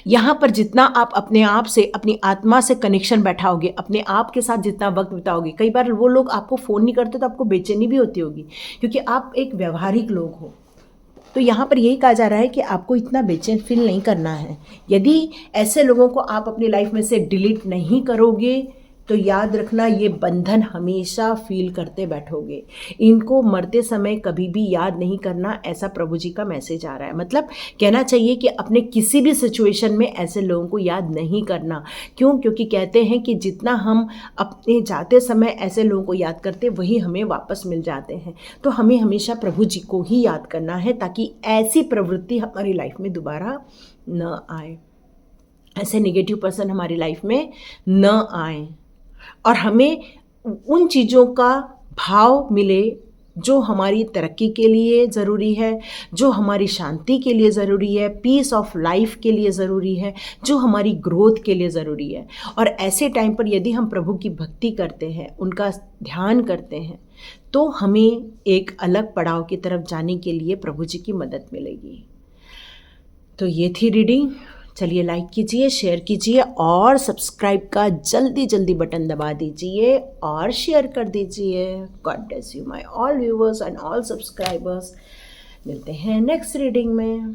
यहाँ पर जितना आप अपने आप से, अपनी आत्मा से कनेक्शन बैठाओगे, अपने आप के साथ जितना वक्त बिताओगे, कई बार वो लोग आपको फ़ोन नहीं करते तो आपको बेचैनी भी होती होगी, क्योंकि आप एक व्यवहारिक लोग हो। तो यहाँ पर यही कहा जा रहा है कि आपको इतना बेचैन फील नहीं करना है। यदि ऐसे लोगों को आप अपनी लाइफ में से डिलीट नहीं करोगे तो याद रखना ये बंधन हमेशा फील करते बैठोगे। इनको मरते समय कभी भी याद नहीं करना, ऐसा प्रभु जी का मैसेज आ रहा है। मतलब कहना चाहिए कि अपने किसी भी सिचुएशन में ऐसे लोगों को याद नहीं करना। क्यों? क्योंकि कहते हैं कि जितना हम अपने जाते समय ऐसे लोगों को याद करते वही हमें वापस मिल जाते हैं। तो हमें हमेशा प्रभु जी को ही याद करना है, ताकि ऐसी प्रवृत्ति हमारी लाइफ में दोबारा न आए, ऐसे नेगेटिव पर्सन हमारी लाइफ में न आए, और हमें उन चीज़ों का भाव मिले जो हमारी तरक्की के लिए ज़रूरी है, जो हमारी शांति के लिए ज़रूरी है, पीस ऑफ लाइफ के लिए ज़रूरी है, जो हमारी ग्रोथ के लिए ज़रूरी है। और ऐसे टाइम पर यदि हम प्रभु की भक्ति करते हैं, उनका ध्यान करते हैं, तो हमें एक अलग पड़ाव की तरफ जाने के लिए प्रभु जी की मदद मिलेगी। तो ये थी रीडिंग। चलिए लाइक कीजिए, शेयर कीजिए और सब्सक्राइब का जल्दी बटन दबा दीजिए और शेयर कर दीजिए। God bless you my all viewers and all subscribers. मिलते हैं नेक्स्ट रीडिंग में।